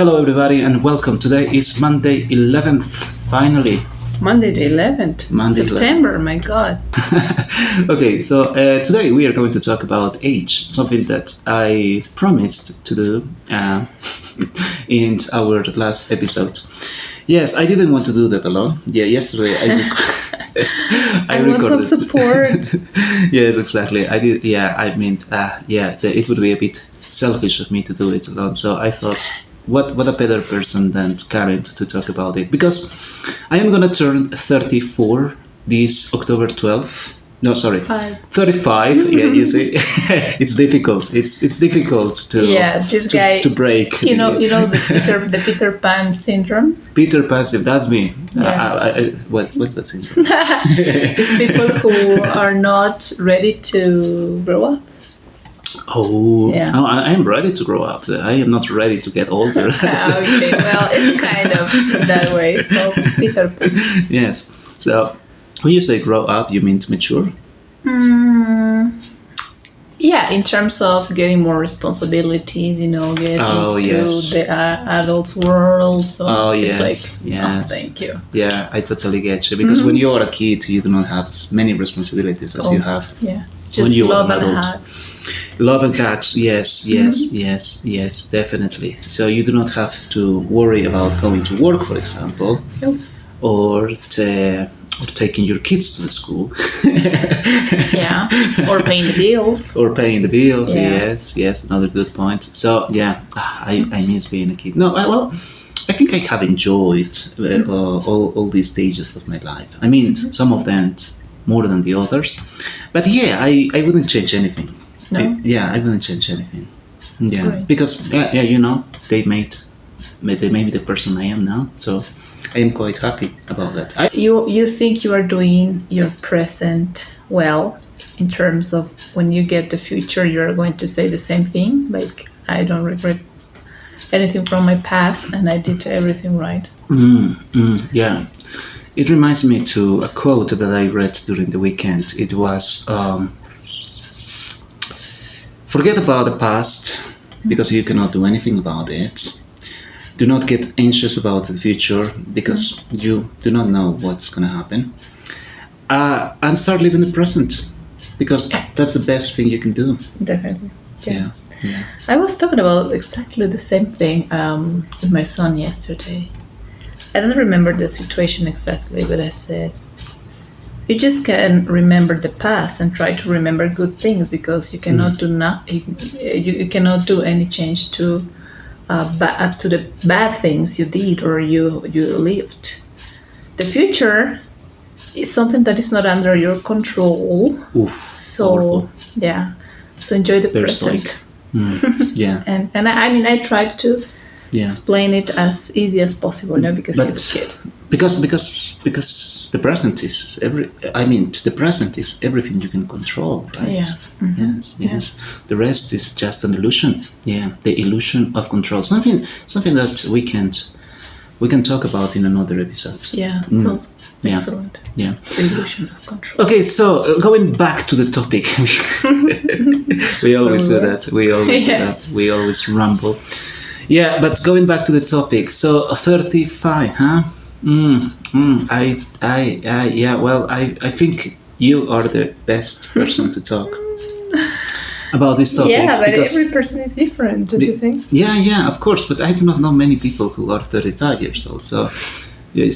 Hello everybody and welcome. Today is Monday 11th, finally. Monday the 11th. September, 11th. My God. Okay, so today we are going to talk about age, something that I promised to do in our last episode. Yes, I didn't want to do that alone. Yeah, yesterday I recorded. Want some support. Yes, exactly. I did. Yeah, I mean, it would be a bit selfish of me to do it alone. So I thought, what a better person than Karen to talk about it, because I am gonna turn 34 this October 12th. No, sorry, 35. Yeah, you see, it's difficult. It's difficult to this guy to break. You know the Peter Pan syndrome. Peter Pan syndrome. That's me. Yeah. What's that syndrome? It's people who are not ready to grow up. Oh, I am ready to grow up. I am not ready to get older. Okay, well, it's kind of that way. So Peter Pan. Yes. So when you say grow up, you mean to mature? Yeah, in terms of getting more responsibilities, getting to the adult world. So it's thank you. Yeah, I totally get you. Because when you're a kid, you do not have as many responsibilities as you have. Yeah, just love and hugs. Love and cats, yes, definitely. So you do not have to worry about going to work, for example, or taking your kids to the school. Or paying the bills. Yes, another good point. So I miss being a kid. No, well, I think I have enjoyed all these stages of my life. I mean, some of them more than the others, but I wouldn't change anything. No? I wouldn't change anything. Yeah, Great. Because they made me the person I am now. So I am quite happy about that. You think you are doing your present well in terms of when you get the future, you're going to say the same thing. Like, I don't regret anything from my past, and I did everything right. Yeah. It reminds me to a quote that I read during the weekend. It was, forget about the past because you cannot do anything about it. Do not get anxious about the future because you do not know what's going to happen. And start living the present because that's the best thing you can do. Definitely. Yeah. I was talking about exactly the same thing with my son yesterday. I don't remember the situation exactly, but I said, you just can remember the past and try to remember good things because you cannot do you cannot do any change to the bad things you did or you lived. The future is something that is not under your control. Powerful. So enjoy the present. And I tried to explain it as easy as possible, because he's a kid. Because the present is everything you can control, right? Yes. The rest is just an illusion. Yeah, the illusion of control. Something that we can talk about in another episode. Yeah. Sounds excellent. Yeah. The illusion of control. Okay, so going back to the topic, we always do that. We always do that. We always ramble. Yeah, but going back to the topic. So 35, huh? I think you are the best person to talk about this topic. Yeah, but every person is different, don't you think? Yeah, of course. But I do not know many people who are 35 years old. So, okay.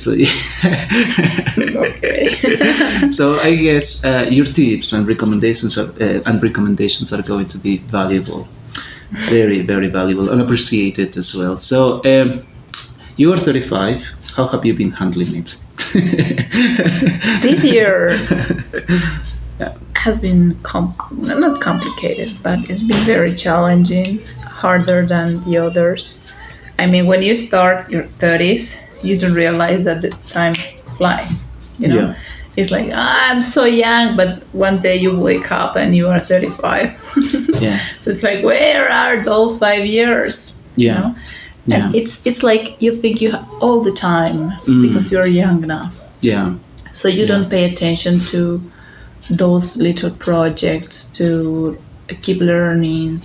So I guess your tips and recommendations are going to be valuable, very, very valuable and appreciated as well. So you are 35. How have you been handling it? This year has been not complicated, but it's been very challenging, harder than the others. I mean, when you start your 30s, you don't realize that the time flies. It's like, I'm so young, but one day you wake up and you are 35. So it's like, where are those 5 years? And it's like you think you have all the time because you're young now. So you don't pay attention to those little projects, to keep learning,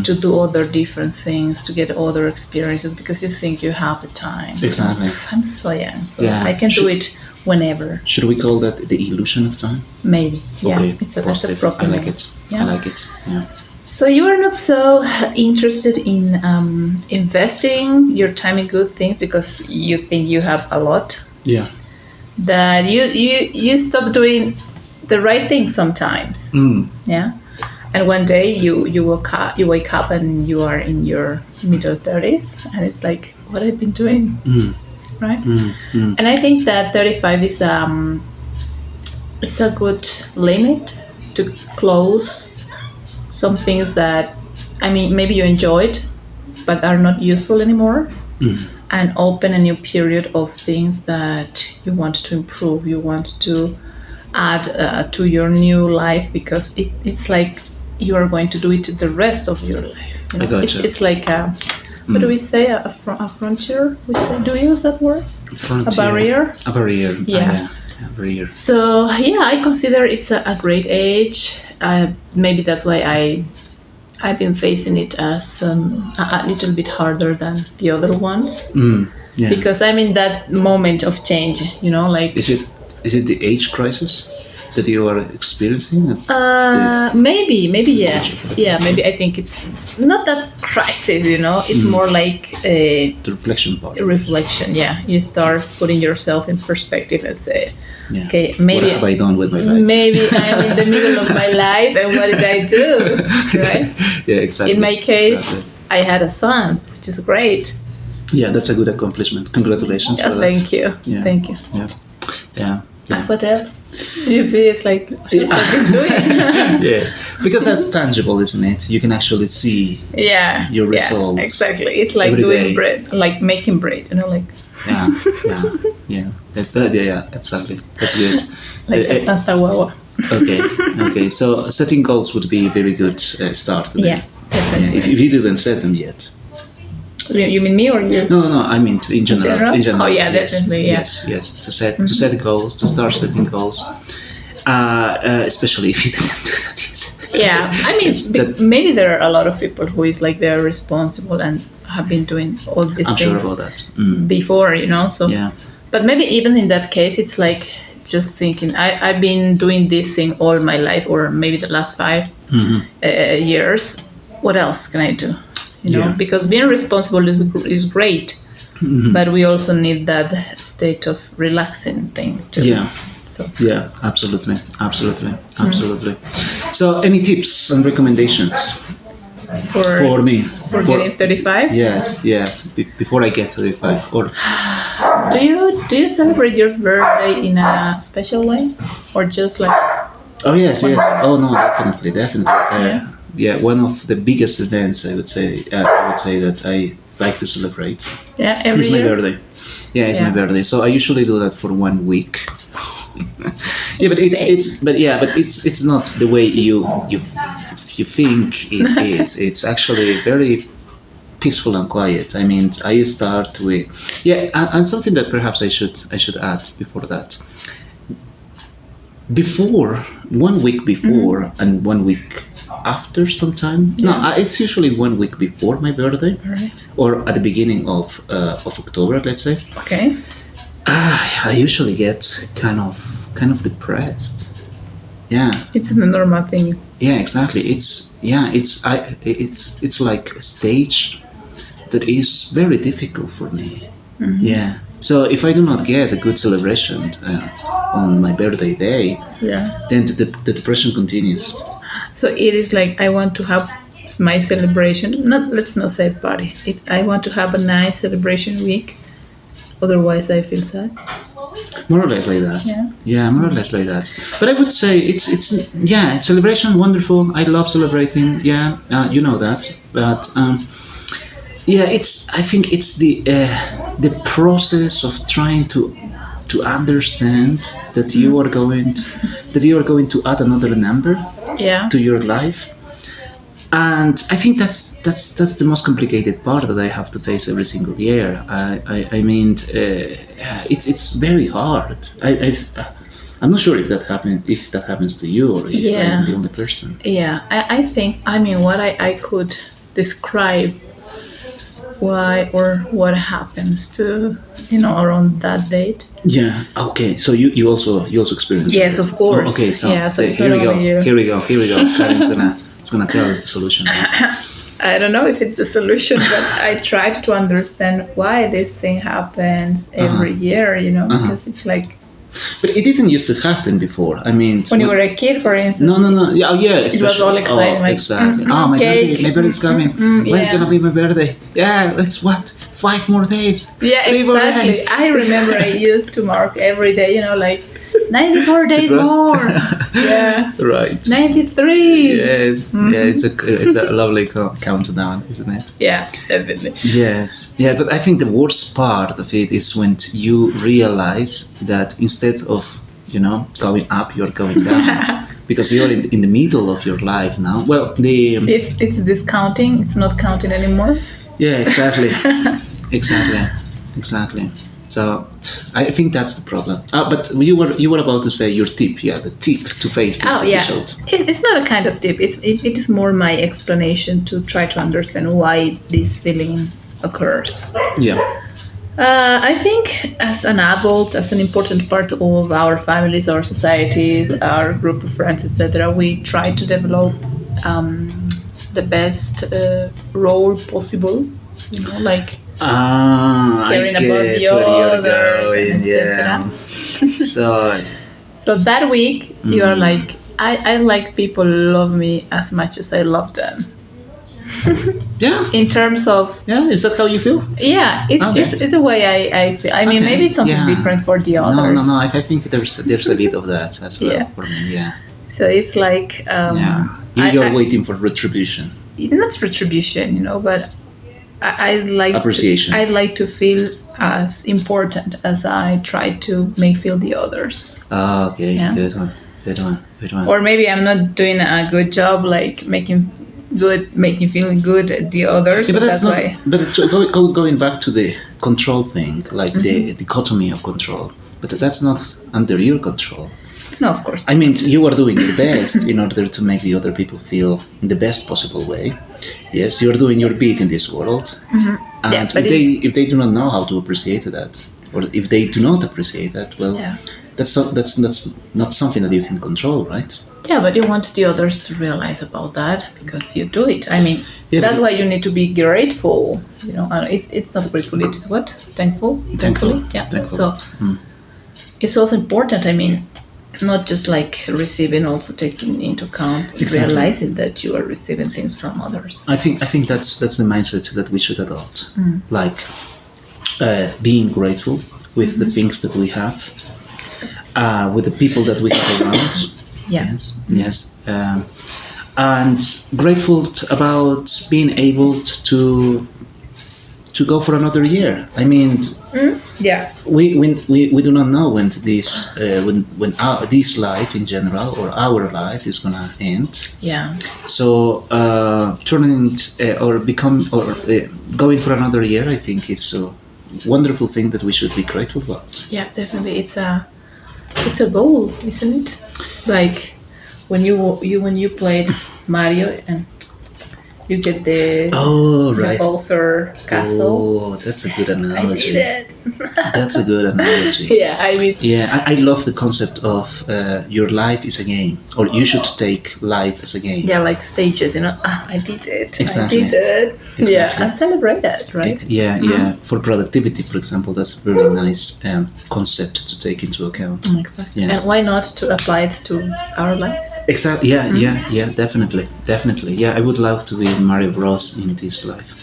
to do other different things, to get other experiences because you think you have the time. Exactly. I'm so young, so Yeah. I can do it whenever. Should we call that the illusion of time? Maybe. Yeah, Okay, that's a positive. proper I like name. it. Yeah. I like it. Yeah. So you are not so interested in investing your time in good things because you think you have a lot, Yeah. that you stop doing the right thing sometimes. Yeah. And one day you wake up and you are in your middle 30s and it's like, what I've been doing, right? And I think that 35 is a good limit to close some things that, I mean, maybe you enjoyed but are not useful anymore, and open a new period of things that you want to improve, you want to add to your new life, because it's like you are going to do it the rest of your life. You know? I gotcha. It's like what do we say? A frontier? Do we use that word? Frontier. A barrier? A barrier. Yeah. A barrier. So yeah, I consider it's a great age. Maybe that's why I've been facing it as a little bit harder than the other ones, Yeah. because I'm in that moment of change. You know, like Is it the age crisis that you are experiencing? maybe yes, yeah. Maybe I think it's not that crisis. You know, it's more like a The reflection part. reflection. Yeah, you start putting yourself in perspective and say, Yeah. okay, maybe What have I done with my life? maybe I'm in the middle of my life, and what did I do? Right? Yeah, exactly. In my case, Exactly. I had a son, which is great. Yeah, that's a good accomplishment. Congratulations for that. Thank you. Yeah. Thank you. Yeah. Yeah. Yeah. What else? You see, it's like, what else I've been doing? Yeah, because that's tangible, isn't it? You can actually see. Yeah. Your yeah, results exactly. It's like every doing day. bread, like making bread, you know, like Yeah, yeah. Yeah, exactly. That's good. like a tanta guagua. Okay. So setting goals would be a very good start. Then. Yeah, definitely. If you didn't set them yet. You mean me or you? No. I mean in general. In general. Oh yeah, yes, definitely. Yeah. Yes. To set goals, to start setting goals, especially if you didn't do that yet. Yeah, I mean, Yes, that- maybe there are a lot of people who is like very responsible and have been doing all these I'm sure things about that. before, you know. So, Yeah. but maybe even in that case, it's like just thinking, I've been doing this thing all my life, or maybe the last 5 years. What else can I do? You know, Yeah. because being responsible is great, but we also need that state of relaxing thing too. Yeah. So Yeah, absolutely. So, any tips and recommendations for me? for getting 35. Yes, yeah. Before I get 35, or Do you celebrate your birthday in a special way, or just like oh yes. Oh no, definitely. Yeah. One of the biggest events I would say that I like to celebrate. yeah every It's my year? birthday. Yeah, it's Yeah. my birthday. So I usually do that for 1 week. Yeah, but it's not the way you think it is. It's actually very peaceful and quiet. I mean, I start with and something that perhaps I should add before that. Before 1 week before and 1 week after sometime. No, it's usually 1 week before my birthday, Alright. or at the beginning of October, let's say. Okay. I usually get kind of depressed. Yeah, It's a normal thing. yeah, exactly. It's like a stage that is very difficult for me. Yeah. So if I do not get a good celebration on my birthday day, Yeah. then the depression continues. So it is like I want to have my celebration. Let's not say party. I want to have a nice celebration week. Otherwise, I feel sad. More or less like that. Yeah. Yeah, more or less like that. But I would say it's celebration, wonderful. I love celebrating. Yeah, you know that. But I think it's the process of trying to understand that you are going to add another number Yeah. to your life. And I think that's the most complicated part that I have to face every single year. I mean, it's very hard. I'm not sure if that happens to you, or if Yeah. I'm the only person. Yeah, I think, I mean, what I could describe why or what happens to, around that date. Yeah. Okay. So you also experienced Yes, it. of course. Oh, okay. So, Yeah, so it's here not we go. only you. Here we go. Here we go. Karen's gonna tell us the solution. Right? I don't know if it's the solution, but I tried to understand why this thing happens every year, because it's like But it didn't used to happen before. I mean, when you were a kid, for instance. No. Yeah, yeah. It was all exciting. Oh, Like, exactly. Oh, my cake. birthday's coming. When's yeah. gonna be my birthday? Yeah, let's 5 more days. Yeah, 3 more exactly. days. I remember I used to mark every day, like 94 days gross. more. Yeah. Right. 93. Yes. Yeah, it's a lovely countdown, isn't it? Yeah, definitely. Yes. Yeah, but I think the worst part of it is when you realize that instead of going up, you're going down because you're in the middle of your life now. Well, it's discounting. It's not counting anymore. Yeah, exactly, exactly. So I think that's the problem. But you were about to say your tip. Yeah, the tip to face this episode. It's not a kind of tip. It is more my explanation to try to understand why this feeling occurs. Yeah. I think as an adult, as an important part of our families, our societies, our group of friends, etc., we try to develop the best role possible, like caring about the others, etc. So that week, you are like, I like people love me as much as I love them. Yeah. In terms of is that how you feel? Yeah, it's a way I feel. I mean, maybe it's something different for the others. No. I think there's a bit of that as well for me. Yeah. So it's like you're waiting for retribution. Not retribution, but I like appreciation. I like to feel as important as I try to make feel the others. Oh, okay. Yeah. Good one. Or maybe I'm not doing a good job, like making feeling good at the others. Yeah, but that's why. But going back to the control thing, like the dichotomy of control, but that's not under your control. No, of course. I mean, you are doing your best in order to make the other people feel in the best possible way. Yes, you're doing your bit in this world, and if they do not know how to appreciate that, or if they do not appreciate that, well, that's not something that you can control, right? Yeah, but you want the others to realize about that because you do it. I mean, that's why you need to be grateful. It's not grateful. It is what? Thankful. Thankfully. Yeah. Thankful. So it's also important. I mean, not just like receiving, also taking into account, realizing that you are receiving things from others. I think that's the mindset that we should adopt. Like being grateful with the things that we have, with the people that we have around. Yes. And grateful about being able to go for another year. I mean, we do not know when this this life in general or our life is gonna end. Yeah. So turning or going for another year, I think is a wonderful thing that we should be grateful about. Yeah, definitely. It's a goal, isn't it? Like when you played Mario and you get the Bowser castle. Oh, that's a good analogy. I did it. That's a good analogy. Yeah, I mean. Yeah, I love the concept of your life is a game, or you should take life as a game. Yeah, like stages. I did it. Exactly. I did it. Exactly. Yeah, and celebrate that, right? Yeah. For productivity, for example, that's a very nice concept to take into account. Exactly. Yes. And why not to apply it to our lives? Exactly. Yeah. Definitely. Yeah, I would love to be Mario Bros in this life.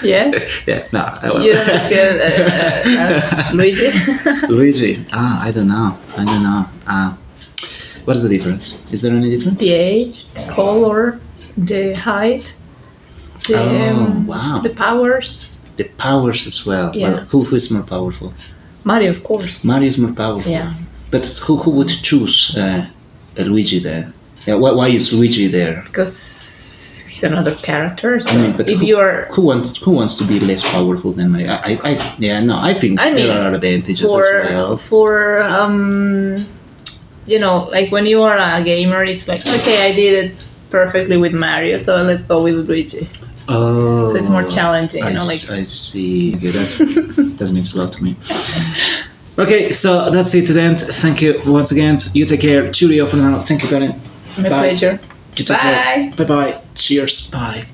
Yes. Yeah. No. You don't feel as Luigi. Luigi. I don't know. What is the difference? Is there any difference? The age, the color, the height, the powers. The powers as well. Yeah. Well, who is more powerful? Mario, of course. Mario is more powerful. Yeah. But who would choose Luigi then? Yeah. Why is Luigi there? Because he's another character. So I mean, but if who wants to be less powerful than Mario? I think there are advantages as well. you know, like when you are a gamer, it's like, okay, I did it perfectly with Mario, so let's go with Luigi. Oh, So it's more challenging, you know, I see. Okay, that means a lot to me. Okay, so that's it to the end. Thank you once again. You take care. Cheerio for now. Thank you, Karin. My Bye. pleasure. You take care. Bye bye. Cheers. Bye.